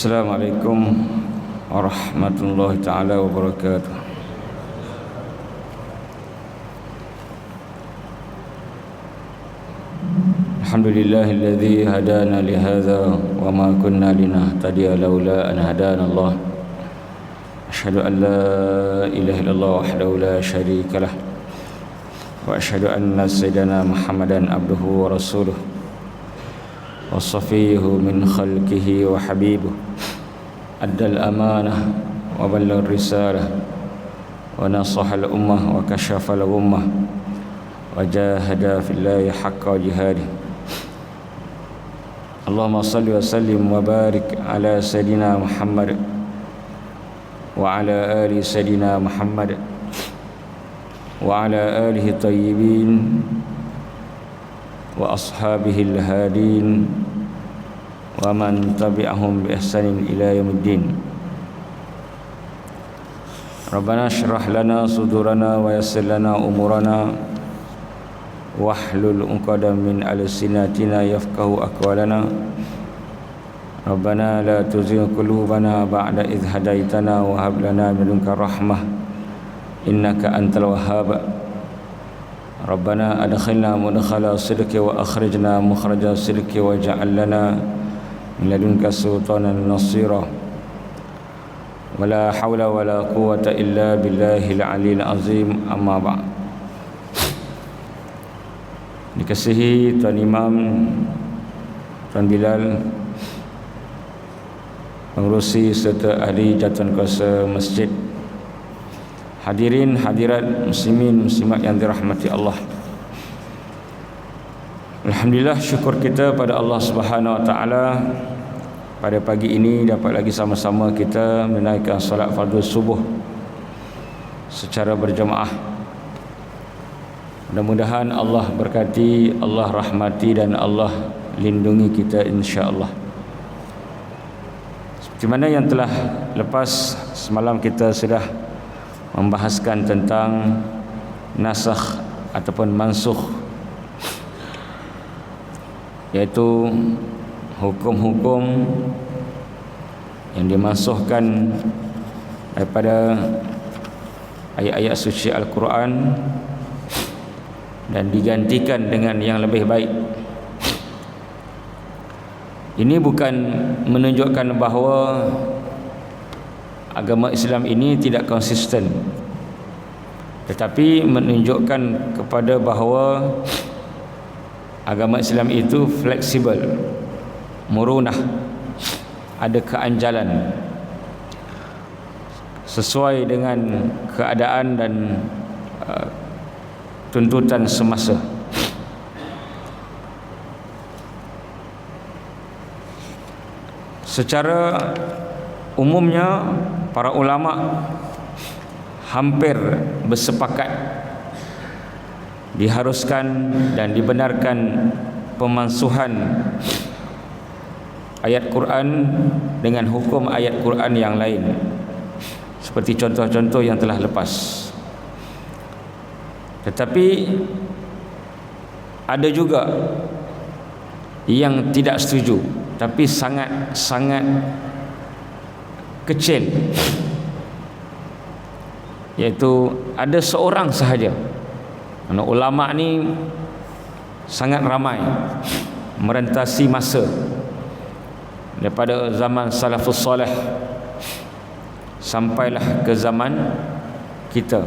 Assalamualaikum warahmatullahi taala wabarakatuh. Alhamdulillahilladzi hadana li hadza wa ma kunna linahtadiya laula an hadana Allah. Asyhadu an la ilaha illallah wahdahu la syarika lah wa asyhadu anna sayyidana Muhammadan abduhu wa rasuluh wa safiyuhu min khalqihi wa habibuh. Addal amanah wa ballagha risalah wa nasaha al ummah wa kashafa al ummah wa jahada fillahi haqqa jihadih. Allahumma salli wa sallim wa barik ala sayyidina Muhammad wa ala ali sayyidina Muhammad wa ala alihi tayyibin wa ashabihil hadin wa man tabi'ahum bi ihsanin ila yaumiddin. Rabbana shrah lana sudurana wa yassir lana umurana wahlul 'uqdatam min alsinatina yafqahu aqwalana. Rabbana la tuzigh qulubana ba'da idh hadaitana wa hab lana min ladunka rahmah innaka antal wahhab. Rabbana adkhilna mudkhala sidqi wa akhrijna mukhraja sidqi waj'al lana min ladunka sultanan nasira. Wala haula wala quwwata illa billahil aliyil azim. Amma ba'd. Dikasihi Tuan Imam, Tuan Bilal, pengerusi serta ahli jawatan kuasa masjid, hadirin hadirat muslimin muslimat yang dirahmati Allah. Alhamdulillah, syukur kita pada Allah Subhanahu wa taala pada pagi ini dapat lagi sama-sama kita menunaikan solat fardu subuh secara berjemaah. Mudah-mudahan Allah berkati, Allah rahmati dan Allah lindungi kita insya-Allah. Seperti mana yang telah lepas semalam kita sudah membahaskan tentang nasakh ataupun mansukh, iaitu hukum-hukum yang dimansuhkan daripada ayat-ayat suci Al-Quran dan digantikan dengan yang lebih baik. Ini bukan menunjukkan bahawa agama Islam ini tidak konsisten, tetapi menunjukkan kepada bahawa agama Islam itu fleksibel, murunah, ada keanjalan sesuai dengan keadaan dan tuntutan semasa. Secara umumnya para ulama hampir bersepakat diharuskan dan dibenarkan pemansuhan ayat Quran dengan hukum ayat Quran yang lain, seperti contoh-contoh yang telah lepas. Tetapi ada juga yang tidak setuju, tapi sangat kecil, iaitu ada seorang sahaja. Ulama ni sangat ramai, merentasi masa daripada zaman salafus soleh sampailah ke zaman kita.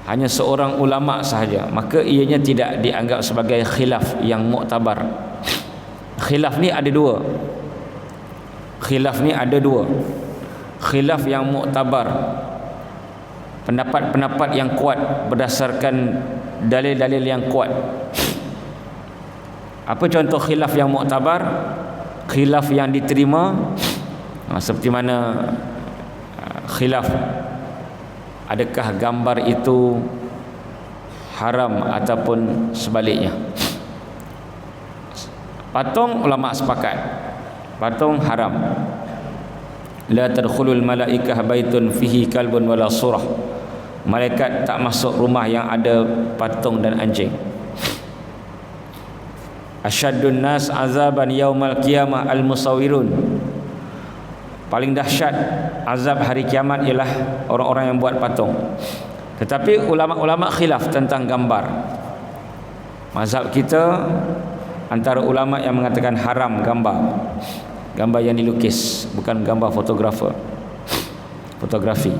Hanya seorang ulama sahaja, maka ianya tidak dianggap sebagai khilaf yang muktabar. Khilaf ni ada dua. Khilaf yang muktabar, pendapat-pendapat yang kuat berdasarkan dalil-dalil yang kuat. Apa contoh khilaf yang muktabar? Khilaf yang diterima, seperti mana khilaf adakah gambar itu haram ataupun sebaliknya. Patung, ulama sepakat patung haram. La tadkhulul malaikah baitun fihi kalbun wala surah. Malaikat tak masuk rumah yang ada patung dan anjing. Asyaddun nas azaban yaumal qiyamah al-musawwirun. paling dahsyat azab hari kiamat ialah orang-orang yang buat patung. Tetapi ulama-ulama khilaf tentang gambar. Mazhab kita antara ulama yang mengatakan haram gambar yang dilukis, bukan gambar fotografi.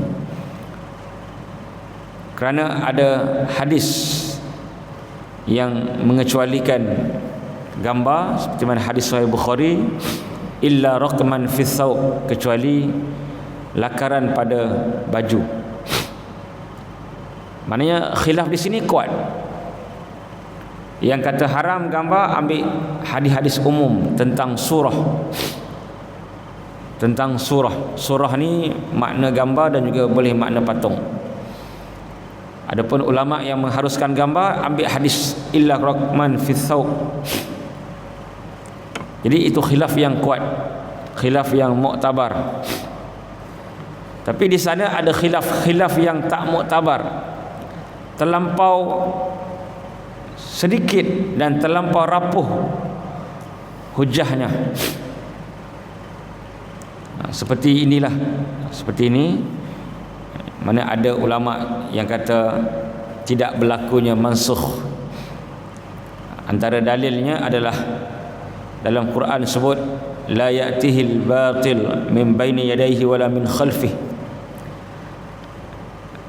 Kerana ada hadis yang mengecualikan gambar, seperti mana hadis Sahih Bukhari, illa raqman fi thawb, kecuali lakaran pada baju. Maknanya khilaf di sini kuat. Yang kata haram gambar ambil hadis-hadis umum tentang surah. Tentang surah ni makna gambar dan juga boleh makna patung. Adapun ulama yang mengharuskan gambar ambil hadis illa raqman fi thawb. Jadi itu khilaf yang kuat, khilaf yang muktabar. Tapi di sana ada khilaf yang tak muktabar, terlampau sedikit dan terlampau rapuh hujahnya. Seperti inilah, seperti ini. Mana ada ulama yang kata tidak berlakunya mansukh. Antara dalilnya adalah dalam Quran sebut la ya'tihil batil min baini yadayhi wala min khalfih.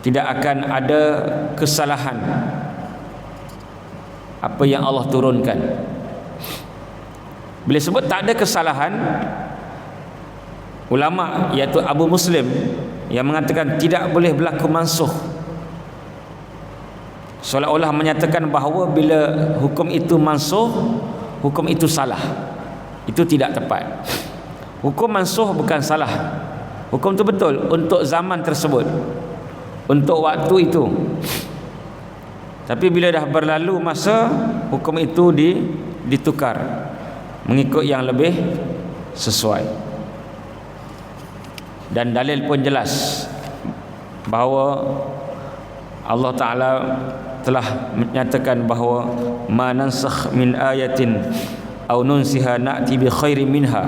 Tidak akan ada kesalahan apa yang Allah turunkan. Bila sebut tak ada kesalahan, ulama iaitu Abu Muslim yang mengatakan tidak boleh berlaku mansukh, seolah-olah menyatakan bahawa bila hukum itu mansukh, hukum itu salah. Itu tidak tepat. Hukum mansukh bukan salah, hukum itu betul untuk zaman tersebut, untuk waktu itu. Tapi bila dah berlalu masa, hukum itu ditukar mengikut yang lebih sesuai. Dan dalil pun jelas bahawa Allah Ta'ala telah menyatakan bahawa ma nansakh min ayatin aw nunsiha na'ti bi khairin minha.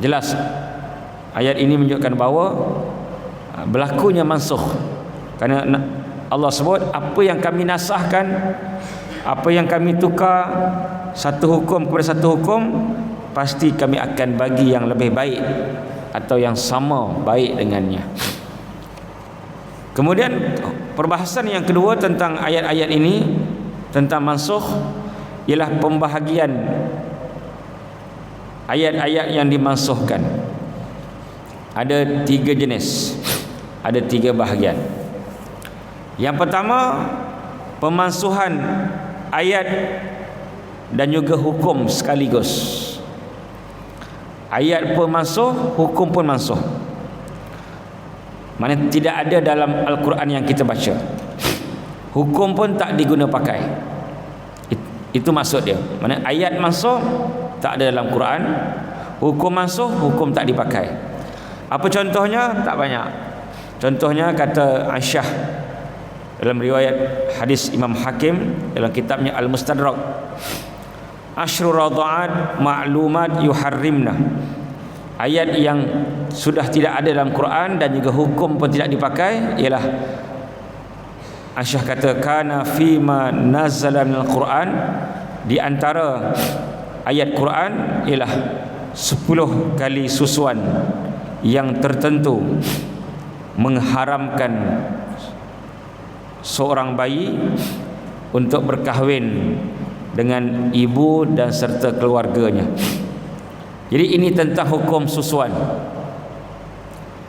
Jelas ayat ini menunjukkan bahawa berlakunya mansukh, kerana Allah sebut apa yang kami nasahkan, apa yang kami tukar satu hukum kepada satu hukum, pasti kami akan bagi yang lebih baik atau yang sama baik dengannya. Kemudian perbahasan yang kedua tentang ayat-ayat ini, tentang mansukh, ialah pembahagian ayat-ayat yang dimansukhkan. Ada 3 jenis, ada 3 bahagian. Yang pertama, pemansuhan ayat dan juga hukum sekaligus. Ayat pun mansuh, hukum pun mansuh. Maksudnya tidak ada dalam Al-Quran yang kita baca, hukum pun tak diguna pakai. Itu maksud dia. Maksudnya ayat mansuh tak ada dalam Quran, hukum mansuh, hukum tak dipakai. Apa contohnya? Tak banyak. Contohnya kata Aisyah dalam riwayat hadis Imam Hakim dalam kitabnya Al-Mustadrak, Ashrul radha'at ma'lumat yuharrimna. Ayat yang sudah tidak ada dalam Quran dan juga hukum pun tidak dipakai ialah, Aisyah kata, kana fima nazala minal Quran, di antara ayat Quran ialah 10 kali susuan yang tertentu mengharamkan seorang bayi untuk berkahwin dengan ibu dan serta keluarganya. Jadi ini tentang hukum susuan,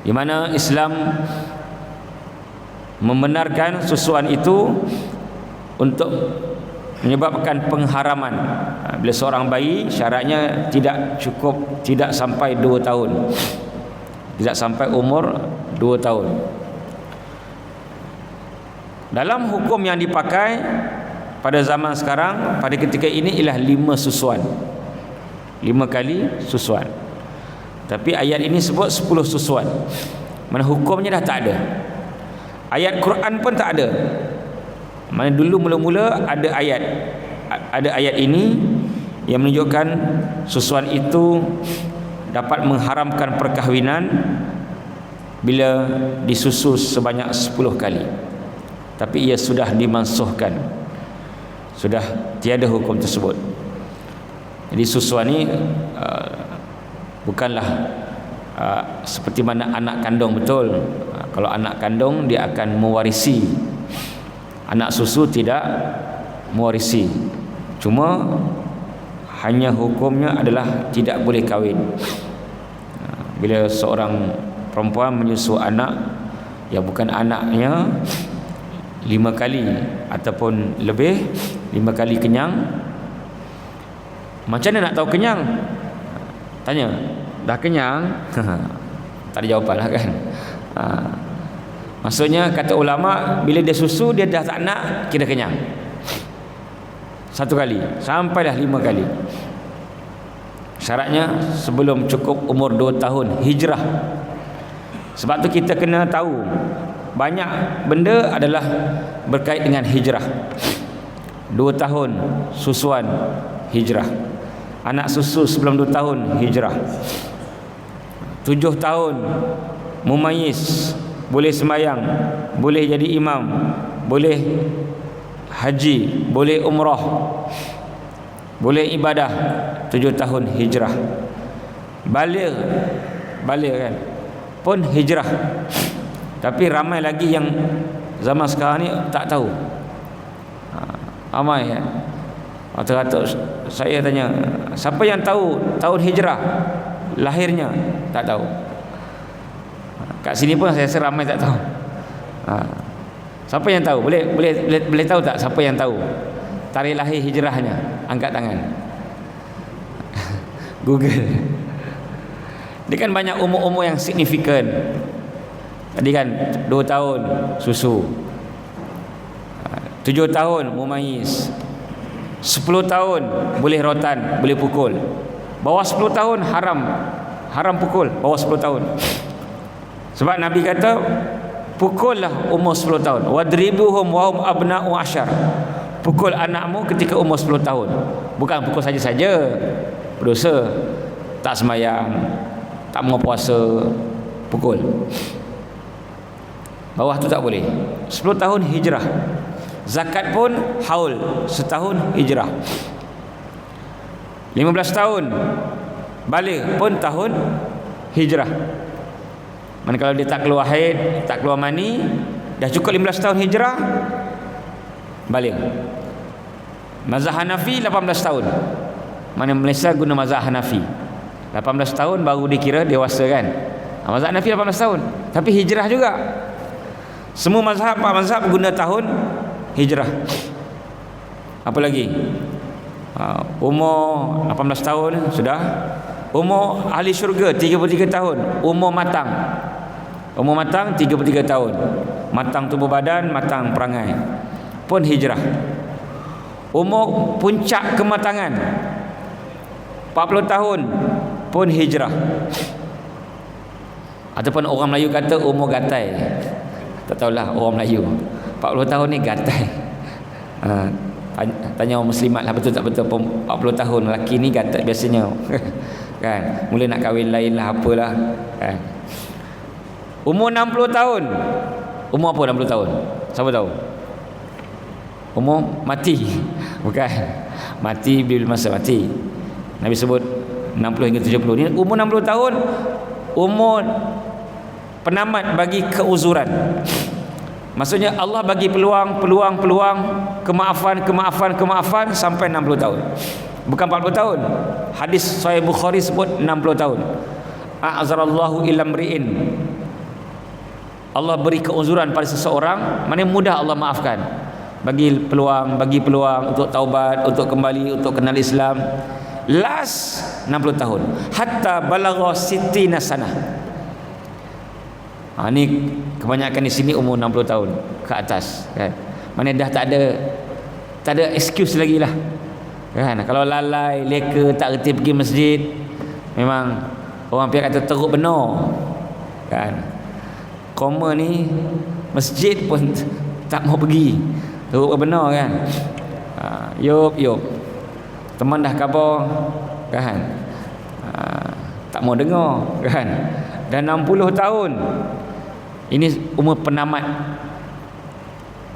di mana Islam membenarkan susuan itu untuk menyebabkan pengharaman. Bila seorang bayi, syaratnya tidak sampai 2 tahun, tidak sampai umur 2 tahun. Dalam hukum yang dipakai pada zaman sekarang, pada ketika ini, ialah 5 susuan, 5 kali susuan. Tapi ayat ini sebut 10 susuan. Mana hukumnya dah tak ada. Ayat Quran pun tak ada. Mana dulu mula-mula ada ayat ini yang menunjukkan susuan itu dapat mengharamkan perkahwinan bila disusu sebanyak 10 kali. Tapi ia sudah dimansuhkan, sudah tiada hukum tersebut. Jadi susuan ni bukanlah seperti mana anak kandung betul. Kalau anak kandung dia akan mewarisi, anak susu tidak mewarisi, cuma hanya hukumnya adalah tidak boleh kahwin. Bila seorang perempuan menyusu anak yang bukan anaknya 5 kali ataupun lebih, 5 kali kenyang, macam mana nak tahu kenyang? Tanya, dah kenyang? Tak ada jawapan lah kan. Maksudnya kata ulama, bila dia susu dia dah tak nak, kira kenyang. 1 kali sampailah 5 kali. Syaratnya sebelum cukup umur 2 tahun hijrah. Sebab tu kita kena tahu banyak benda adalah berkait dengan hijrah. 2 tahun susuan, hijrah. Anak susu sebelum 2 tahun, hijrah. 7 tahun mumayyiz, boleh sembahyang, boleh jadi imam, boleh haji, boleh umrah, boleh ibadah. 7 tahun hijrah. Baligh kan pun hijrah. Tapi ramai lagi yang zaman sekarang ni tak tahu. Ramai kan. Rata-rata saya tanya, siapa yang tahu tahun hijrah lahirnya? Tak tahu. Kat sini pun saya rasa ramai tak tahu. Siapa yang tahu? Boleh tahu tak siapa yang tahu tarikh lahir hijrahnya? Angkat tangan. Google. Dia kan banyak umur-umur yang signifikan. Tadi kan 2 tahun susu, 7 tahun mumayyiz, 10 tahun boleh rotan, boleh pukul. Bawah 10 tahun haram pukul bawah 10 tahun. Sebab Nabi kata pukullah umur 10 tahun. Wadribuhum wa hum abna'u asyar. Pukul anakmu ketika umur 10 tahun. Bukan pukul saja-saja, berdosa. Tak sembahyang, tak mau puasa, pukul. Bawah tu tak boleh. 10 tahun hijrah. Zakat pun haul, setahun hijrah. 15 tahun baligh pun tahun hijrah. Mana kalau dia tak keluar haid, tak keluar mani, dah cukup 15 tahun hijrah, baligh. Mazhab Hanafi 18 tahun. Mana Malaysia guna mazhab Hanafi. 18 tahun baru dikira dewasa kan. Mazhab Hanafi 18 tahun, tapi hijrah juga. Semua mazhab guna tahun hijrah. Apa lagi? Umur 18 tahun sudah. Umur ahli syurga 33 tahun. Umur matang 33 tahun. Matang tubuh badan, matang perangai, pun hijrah. Umur puncak kematangan 40 tahun pun hijrah. Ataupun orang Melayu kata umur gatai. Tak tahulah orang Melayu 40 tahun ni gatai. Tanya orang muslimat lah, betul tak betul 40 tahun lelaki ni gatai biasanya. Kan, mula nak kahwin lain lah, apalah kan. Umur 60 tahun. Umur apa 60 tahun? Siapa tahu? Umur mati. Bukan. Mati bila masa mati. Nabi sebut 60 hingga 70. Ni umur 60 tahun, umur penamat bagi keuzuran. Maksudnya Allah bagi peluang, kemaafan sampai 60 tahun. Bukan 40 tahun. Hadis Sahih Bukhari sebut 60 tahun. A'zarallahu ila mri'in. Allah beri keuzuran pada seseorang, mana mudah Allah maafkan. Bagi peluang untuk taubat, untuk kembali, untuk kenal Islam. Last 60 tahun. Hatta balagha sittina sanah. Ni kebanyakan di sini umur 60 tahun ke atas kan. Mana dah tak ada excuse lagi lah kan. Kalau lalai, leka, tak reti pergi masjid, memang orang pihak kata teruk benar kan. Koma ni masjid pun tak mau pergi, teruk benar kan. Yop teman dah khabar kan, tak tak mau dengar kan. Dan 60 tahun ini umur penamat,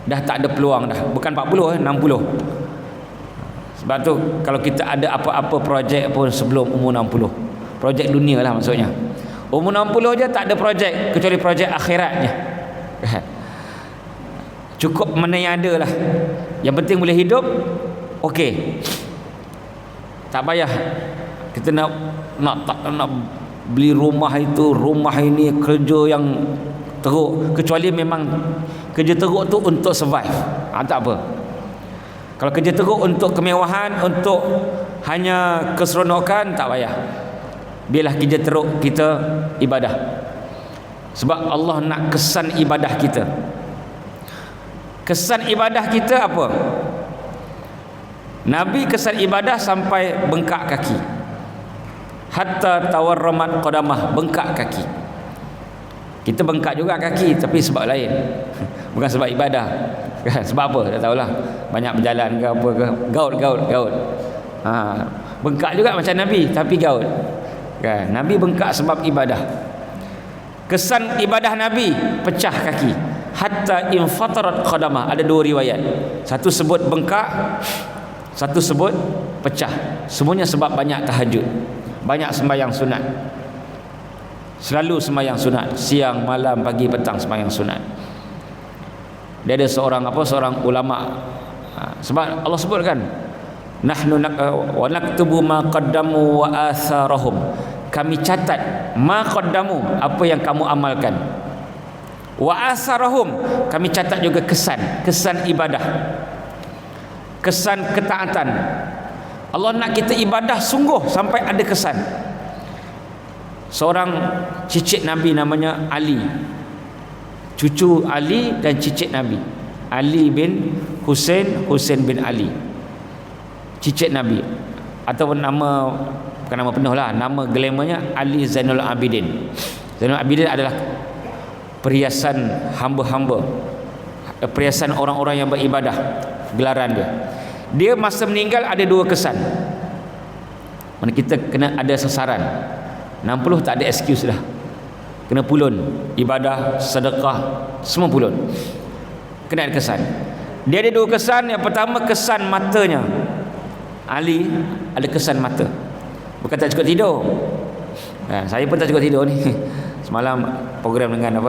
dah tak ada peluang dah, bukan 40 60. Sebab tu kalau kita ada apa-apa projek pun sebelum umur 60, projek dunia lah maksudnya, umur 60 je tak ada projek kecuali projek akhiratnya kan. Cukup mana yang ada lah, yang penting boleh hidup, okey. Tak payah kita nak beli rumah itu, rumah ini, kerja yang teruk, kecuali memang kerja teruk tu untuk survive, tak apa. Kalau kerja teruk untuk kemewahan, untuk hanya keseronokan, tak payah. Biarlah kerja teruk kita ibadah, sebab Allah nak kesan ibadah kita. Kesan ibadah kita apa? Nabi kesan ibadah sampai bengkak kaki, hatta tawarramat qadamah, bengkak kaki. Kita bengkak juga kaki, tapi sebab lain, bukan sebab ibadah. Sebab apa? Tak tahulah, banyak berjalan ke apa ke, gaut. Bengkak juga macam Nabi, tapi gaut kan. Nabi bengkak sebab ibadah. Kesan ibadah Nabi pecah kaki, hatta infatarat qadamah. Ada dua riwayat, satu sebut bengkak, satu sebut pecah. Semuanya sebab banyak tahajud, banyak sembahyang sunat. Selalu sembahyang sunat, siang, malam, pagi, petang sembahyang sunat. Dia ada seorang ulama, sebab Allah sebutkan, nahnu wa naktubu ma qaddamu wa atharahum, kami catat ma qaddamu, apa yang kamu amalkan, wa atharahum, kami catat juga kesan ibadah, kesan ketaatan. Allah nak kita ibadah sungguh sampai ada kesan. Seorang cicit Nabi namanya Ali, cucu Ali dan cicit Nabi, Ali bin Husain, Husain bin Ali, cicit Nabi, ataupun nama, bukan nama penuh lah, nama glamournya Ali Zainul Abidin. Zainul Abidin adalah perhiasan hamba-hamba, perhiasan orang-orang yang beribadah, gelaran dia. Dia masa meninggal ada dua kesan, mana kita kena ada sasaran. 60 tak ada excuse dah, kena pulun, ibadah, sedekah, semua pulun, kena ada kesan. Dia ada dua kesan. Yang pertama, kesan matanya. Ali ada kesan mata, bukan tak cukup tidur. Saya pun tak cukup tidur ni. Semalam program dengan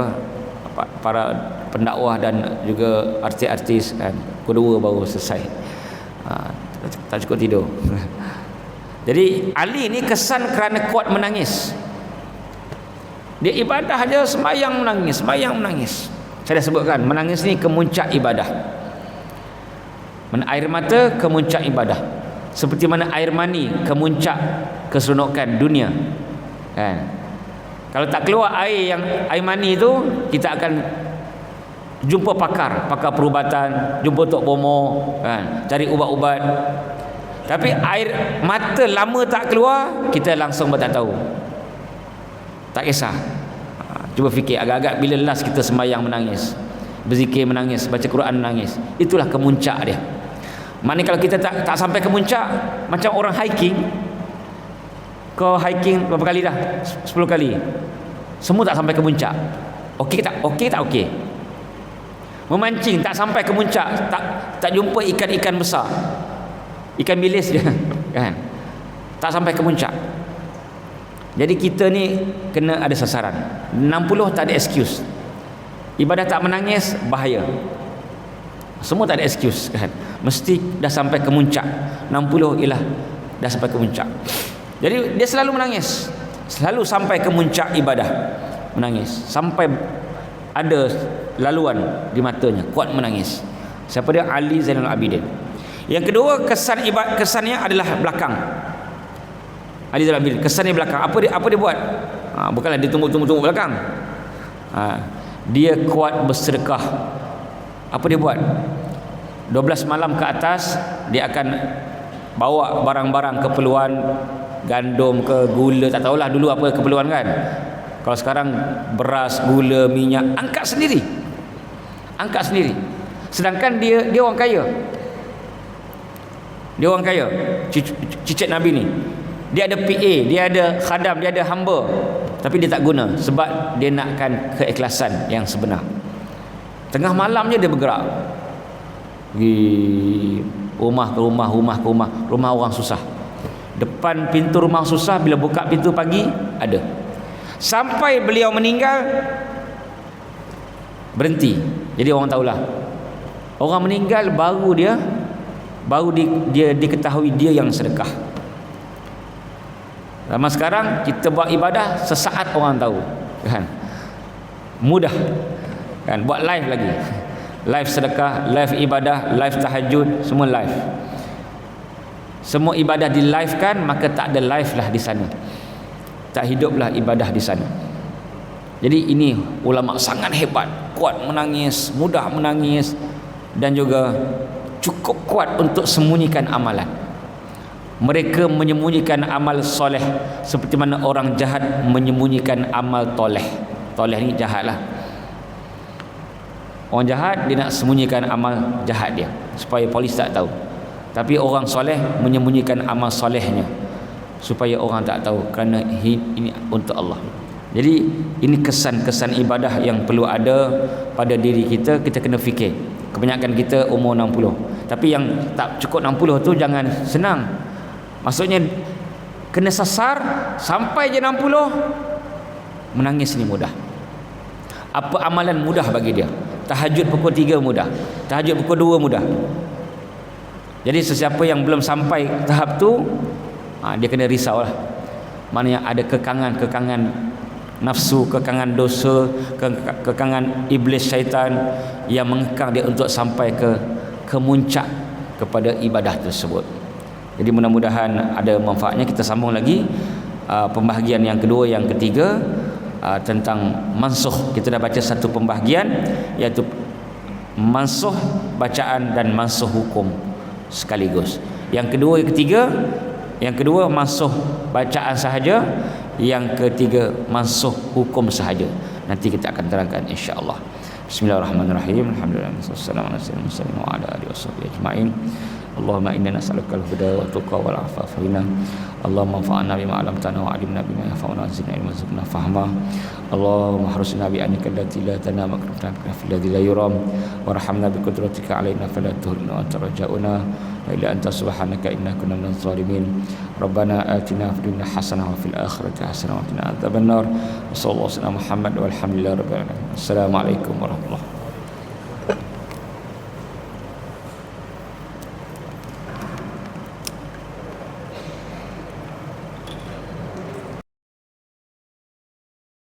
para pendakwah dan juga artis-artis kan, kedua baru selesai. Tak cukup tidur. Jadi Ali ni kesan kerana kuat menangis. Dia ibadah aja, sembahyang menangis. Saya dah sebutkan, menangis ni kemuncak ibadah. Air mata kemuncak ibadah, seperti mana air mani kemuncak keseronokan dunia kan. Kalau tak keluar air mani itu, kita akan jumpa pakar perubatan, jumpa Tok Bomo kan, cari ubat-ubat. Tapi air mata lama tak keluar, kita langsung tak tahu, tak kisah. Cuba fikir, agak-agak bila last kita sembahyang menangis, berzikir menangis, baca Quran menangis. Itulah kemuncak dia. Mana kalau kita tak sampai kemuncak, macam orang hiking. Kau hiking berapa kali dah? 10 kali, semua tak sampai kemuncak. Okey tak? Okey. Memancing tak sampai kemuncak, tak jumpa ikan-ikan besar, ikan bilis je kan, tak sampai ke puncak. Jadi kita ni kena ada sasaran. 60 tak ada excuse. Ibadah tak menangis bahaya, semua tak ada excuse kan, mesti dah sampai ke puncak. 60 ialah dah sampai ke puncak. Jadi dia selalu menangis, selalu sampai ke puncak ibadah, menangis sampai ada laluan di matanya, kuat menangis. Siapa dia? Ali Zainul Abidin. Yang kedua, kesannya adalah belakang. Ali Zainul Abidin kesannya belakang. Apa dia buat? Bukanlah dia tunggu belakang. Dia kuat bersedekah. Apa dia buat? 12 malam ke atas dia akan bawa barang-barang keperluan, gandum ke gula, tak tahulah dulu apa keperluan kan. Kalau sekarang beras, gula, minyak, angkat sendiri. Sedangkan dia orang kaya. Dia orang kaya, cicit Nabi ni. Dia ada PA, dia ada khadam, dia ada hamba, tapi dia tak guna sebab dia nakkan keikhlasan yang sebenar. Tengah malam je dia bergerak pergi rumah ke rumah, rumah ke rumah, rumah orang susah. Depan pintu rumah susah, bila buka pintu pagi ada. Sampai beliau meninggal berhenti. Jadi orang tahulah, orang meninggal baru dia diketahui dia yang sedekah. Zaman sekarang kita buat ibadah sesaat orang tahu, kan? Mudah, kan? Buat live lagi, live sedekah, live ibadah, live tahajud, semua live. Semua ibadah di live kan, maka tak ada live lah di sana, tak hiduplah ibadah di sana. Jadi ini ulama sangat hebat, kuat menangis, mudah menangis, dan juga cukup kuat untuk sembunyikan amalan. Mereka menyembunyikan amal soleh seperti mana orang jahat menyembunyikan amal toleh. Toleh ni jahat lah. Orang jahat dia nak sembunyikan amal jahat dia supaya polis tak tahu. Tapi orang soleh menyembunyikan amal solehnya supaya orang tak tahu, kerana ini untuk Allah. Jadi ini kesan-kesan ibadah yang perlu ada pada diri kita. Kita kena fikir. Kebanyakan kita umur 60, tapi yang tak cukup 60 tu jangan senang. Maksudnya kena sasar sampai je 60, menangis ni mudah. Apa amalan mudah bagi dia? Tahajud pukul 3 mudah, tahajud pukul 2 mudah. Jadi sesiapa yang belum sampai tahap tu, dia kena risaulah. Mana yang ada kekangan nafsu, kekangan dosa, kekangan iblis syaitan yang mengekang dia untuk sampai ke muncak kepada ibadah tersebut. Jadi mudah-mudahan ada manfaatnya. Kita sambung lagi pembahagian yang kedua, yang ketiga, tentang mansuh. Kita dah baca satu pembahagian, iaitu mansuh bacaan dan mansuh hukum sekaligus. Yang kedua, yang ketiga, yang kedua mansuh bacaan sahaja, yang ketiga mansuh hukum sahaja. Nanti kita akan terangkan insya-Allah. Bismillahirrahmanirrahim. Alhamdulillah wassalatu wassalamu ala alihi washabbihi ajmain. Allahumma inna nas'aluka al-huda wa tuqa wal afafa minna. Allahumma anfa'na bima 'allamtana wa 'allimna bima yanfa'una wa zidna ilman warzuqna fahma. Allahumma harusna bi annika allati la tanam wa akrafna fil ladzi la yuram warhamna bi qudratika 'alaina fala tuhrimna wa tarja'una wa ila anta subhanaka inna kunna minadh dhalimin. Rabbana atina fid dunya hasanah wa fil akhirati hasanah wa qina adzabannar. Sallallahu alaihi wasallam Muhammad walhamdulillahi rabbil alamin. Assalamualaikum warahmatullahi